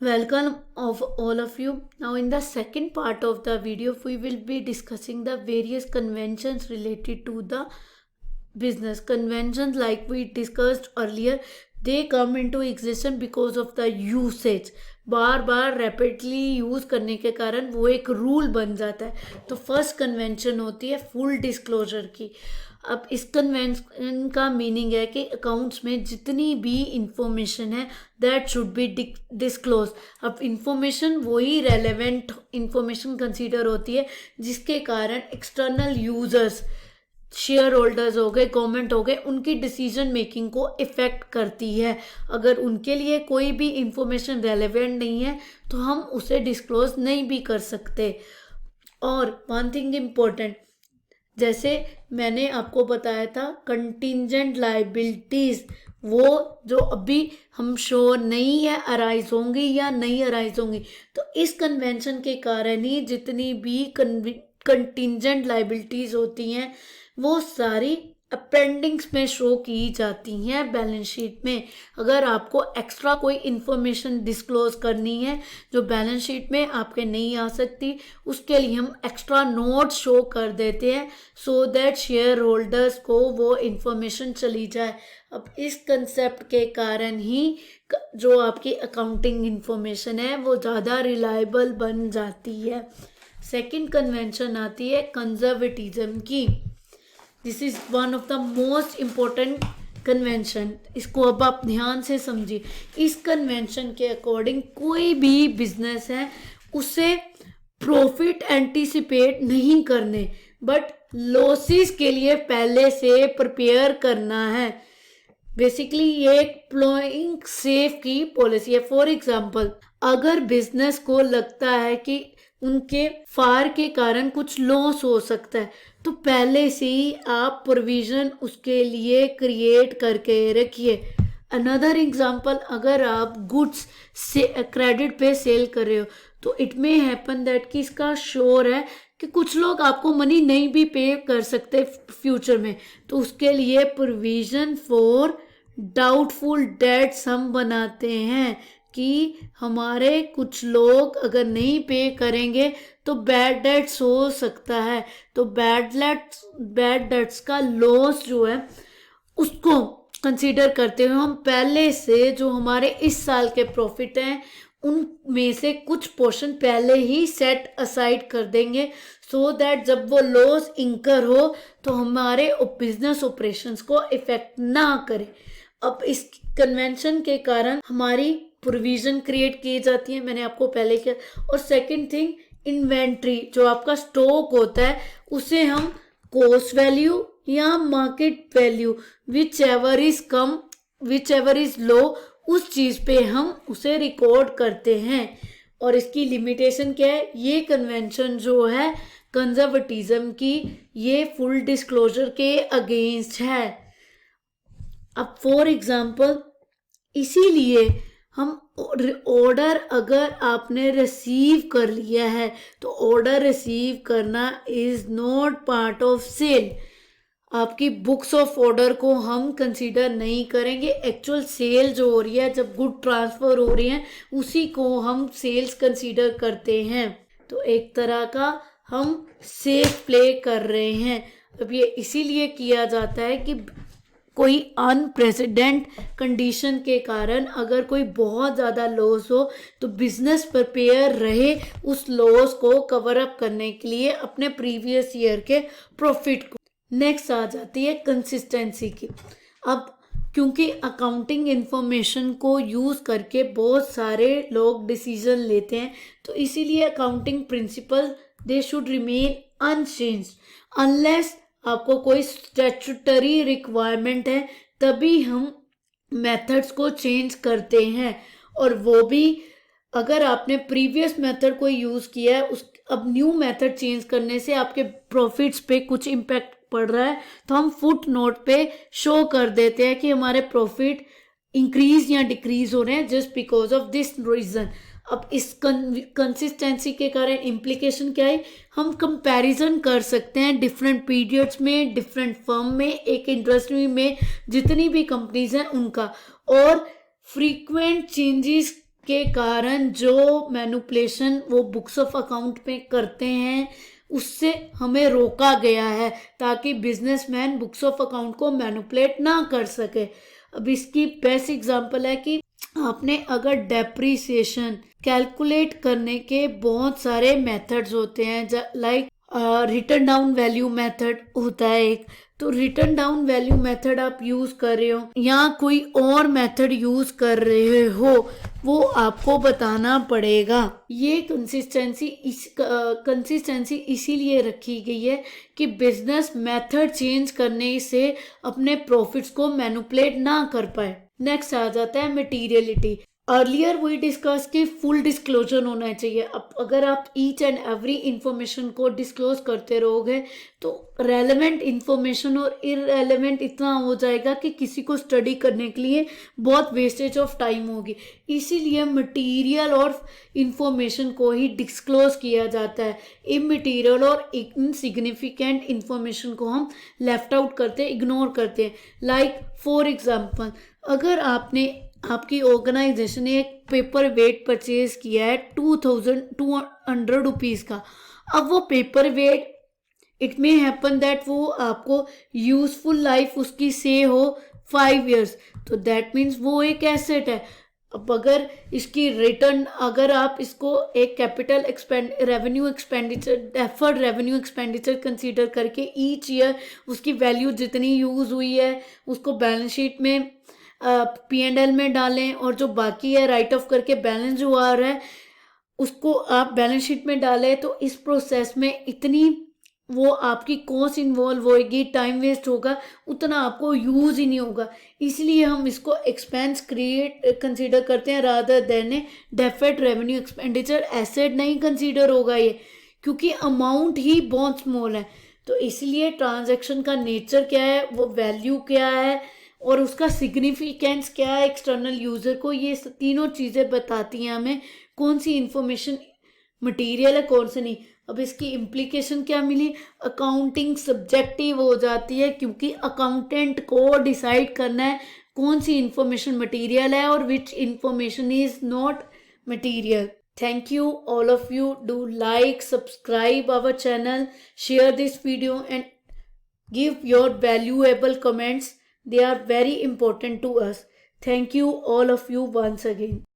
Welcome of all of you. Now in the second part of the video we will be discussing the various conventions related to the business. Conventions like we discussed earlier, they come into existence because of the usage. Bar bar rapidly use करने के कारण वो एक rule बन जाता है. तो first convention होती है फुल डिस्क्लोजर की. अब इस कन्वेंशन का मीनिंग है कि अकाउंट्स में जितनी भी इंफॉर्मेशन है दैट शुड बी डिस्क्लोज. अब इंफॉर्मेशन वही रेलेवेंट इंफॉर्मेशन कंसीडर होती है जिसके कारण एक्सटर्नल यूजर्स, शेयर होल्डर्स हो गए, गवर्नमेंट हो गए, उनकी डिसीजन मेकिंग को इफ़ेक्ट करती है. अगर उनके लिए कोई भी इंफॉर्मेशन रेलेवेंट नहीं है तो हम उसे डिस्क्लोज नहीं भी कर सकते. और वन थिंग इम्पोर्टेंट, जैसे मैंने आपको बताया था कंटिंजेंट लाइबिलिटीज़, वो जो अभी हम श्योर नहीं है अराइज होंगी या नहीं अराइज होंगी. तो इस कन्वेंशन के कारण ही जितनी भी कंटिंजेंट लाइबिलिटीज़ होती हैं वो सारी अपेंडिंग्स में शो की जाती हैं बैलेंस शीट में. अगर आपको एक्स्ट्रा कोई इन्फॉर्मेशन डिस्क्लोज करनी है जो बैलेंस शीट में आपके नहीं आ सकती, उसके लिए हम एक्स्ट्रा नोट शो कर देते हैं सो दैट शेयर होल्डर्स को वो इन्फॉर्मेशन चली जाए. अब इस कंसेप्ट के कारण ही जो आपकी अकाउंटिंग इन्फॉर्मेशन है वो ज़्यादा रिलायबल बन जाती है. सेकंड कन्वेंशन आती है कंजर्वेटिज्म की. This is one of the most important convention. इसको अब आप ध्यान से समझिए. इस कन्वेंशन के अकॉर्डिंग कोई भी बिजनेस है उसे प्रॉफिट एंटिसिपेट नहीं करने बट लॉसेस के लिए पहले से प्रिपेयर करना है. बेसिकली ये एक प्लेइंग सेफ की पॉलिसी है. फॉर एग्जाम्पल, अगर बिजनेस को लगता है कि उनके फायर के कारण कुछ लॉस हो सकता है तो पहले से ही आप प्रोविज़न उसके लिए क्रिएट करके रखिए. अनदर एग्जांपल, अगर आप गुड्स से क्रेडिट पे सेल कर रहे हो तो इट मे हैपन दैट कि इसका श्योर है कि कुछ लोग आपको मनी नहीं भी पे कर सकते फ्यूचर में, तो उसके लिए प्रोविज़न फॉर डाउटफुल डेट्स हम बनाते हैं कि हमारे कुछ लोग अगर नहीं पे करेंगे तो बैड डेट्स हो सकता है. तो बैड डेट्स का लॉस जो है उसको कंसीडर करते हुए हम पहले से जो हमारे इस साल के प्रॉफिट हैं उनमें से कुछ पोर्शन पहले ही सेट असाइड कर देंगे सो दैट जब वो लॉस इंकर हो तो हमारे बिजनेस ऑपरेशंस को इफेक्ट ना करे. अब इस कन्वेंशन के कारण हमारी प्रोविज़न क्रिएट की जाती है, मैंने आपको पहले किया. और सेकंड थिंग, इन्वेंट्री जो आपका स्टॉक होता है उसे हम कॉस्ट वैल्यू या market value which ever is come which ever is low उस चीज़ पे हम उसे रिकॉर्ड करते हैं. और इसकी लिमिटेशन क्या है? ये कन्वेंशन जो है कंजर्वेटिज्म की, ये फुल डिस्क्लोजर के अगेंस्ट है. अब फॉर एग्जाम्पल, इसीलिए हम ऑर्डर अगर आपने रिसीव कर लिया है तो ऑर्डर रिसीव करना is not part of sale. आपकी बुक्स ऑफ ऑर्डर को हम कंसीडर नहीं करेंगे. एक्चुअल सेल जो हो रही है, जब गुड ट्रांसफ़र हो रही है, उसी को हम सेल्स कंसीडर करते हैं. तो एक तरह का हम सेफ प्ले कर रहे हैं. अब ये इसीलिए किया जाता है कि कोई अनप्रेसिडेंट कंडीशन के कारण अगर कोई बहुत ज़्यादा लॉस हो तो बिजनेस प्रिपेयर रहे उस लॉस को कवर अप करने के लिए अपने प्रीवियस ईयर के प्रॉफिट को. नेक्स्ट आ जाती है कंसिस्टेंसी की. अब क्योंकि अकाउंटिंग इंफॉर्मेशन को यूज़ करके बहुत सारे लोग डिसीजन लेते हैं तो इसीलिए accounting principle they should remain unchanged unless आपको कोई स्टैट्यूटरी रिक्वायरमेंट है, तभी हम मेथड्स को चेंज करते हैं. और वो भी अगर आपने प्रीवियस मेथड को यूज़ किया है, उस अब न्यू मेथड चेंज करने से आपके प्रॉफिट्स पे कुछ इम्पैक्ट पड़ रहा है तो हम फुट नोट पे शो कर देते हैं कि हमारे प्रॉफिट इंक्रीज या डिक्रीज हो रहे हैं just because of this reason. अब इस कंसिस्टेंसी के कारण इम्प्लीकेशन क्या है? हम कंपैरिजन कर सकते हैं डिफरेंट पीरियड्स में, डिफरेंट फर्म में, एक इंडस्ट्री में जितनी भी कंपनीज हैं उनका, और फ्रीक्वेंट चेंजेस के कारण जो मैनिपुलेशन वो बुक्स ऑफ अकाउंट में करते हैं उससे हमें रोका गया है, ताकि बिजनेसमैन बुक्स ऑफ अकाउंट को मैनिपुलेट ना कर सके। अब इसकी बेस्ट एग्जांपल है कि आपने अगर डेप्रिसिएशन कैलकुलेट करने के बहुत सारे मेथड्स होते हैं, like return down value method होता है एक, तो रिटर्न डाउन वैल्यू मेथड आप यूज कर रहे हो या कोई और मेथड यूज कर रहे हो, वो आपको बताना पड़ेगा। ये कंसिस्टेंसी इसीलिए रखी गई है कि बिजनेस मेथड चेंज करने से अपने प्रॉफिट्स को मैनिपुलेट ना कर पाए। नेक्स्ट आ जाता है मटीरियलिटी। अर्लियर वही डिस्कस कि फुल डिस्क्लोजर होना चाहिए। अब अगर आप ईच एंड एवरी इंफॉर्मेशन को डिस्क्लोज करते रहोगे तो रेलेवेंट इंफॉर्मेशन और इररेलेवेंट इतना हो जाएगा कि किसी को स्टडी करने के लिए बहुत वेस्टेज ऑफ टाइम होगी। इसीलिए मटेरियल और इंफॉर्मेशन को ही डिस्क्लोज किया जाता है। इमटेरियल और इनसिग्निफिकेंट इंफॉर्मेशन को हम लेफ्ट आउट करते हैं, इग्नोर करते हैं। लाइक फॉर एग्जाम्पल, अगर आपकी ऑर्गेनाइजेशन ने एक पेपर वेट परचेज किया है 2200 रुपीज़ का। अब वो paperweight, it may happen that वो आपको यूजफुल लाइफ उसकी से हो 5 years, तो दैट मीन्स वो एक एसेट है। अब अगर इसकी रिटर्न, अगर आप इसको एक capital revenue expenditure, deferred revenue expenditure consider करके ईच ईयर उसकी वैल्यू जितनी यूज़ हुई है उसको बैलेंस शीट में P&L में डालें, और जो बाकी है राइट ऑफ करके बैलेंस जो आ रहा है उसको आप बैलेंस शीट में डालें, तो इस प्रोसेस में इतनी वो आपकी कॉस्ट इन्वॉल्व होएगी, टाइम वेस्ट होगा, उतना आपको यूज़ ही नहीं होगा। इसलिए हम इसको एक्सपेंस कंसीडर करते हैं रादर देन ए डेफर्ड रेवेन्यू एक्सपेंडिचर। एसेट नहीं कंसीडर होगा ये, क्योंकि अमाउंट ही बहुत स्मॉल है। तो इसलिए ट्रांजैक्शन का नेचर क्या है, वो वैल्यू क्या है और उसका सिग्निफिकेंस क्या है एक्सटर्नल यूज़र को, ये तीनों चीज़ें बताती हैं हमें कौन सी इंफॉर्मेशन मटेरियल है कौन सी नहीं। अब इसकी इम्प्लीकेशन क्या मिली, अकाउंटिंग सब्जेक्टिव हो जाती है, क्योंकि अकाउंटेंट को डिसाइड करना है कौन सी इंफॉर्मेशन मटेरियल है और which information is not material. Thank you all of you. Do like, subscribe our channel, share this video and give your valuable comments. They are very important to us. Thank you all of you once again.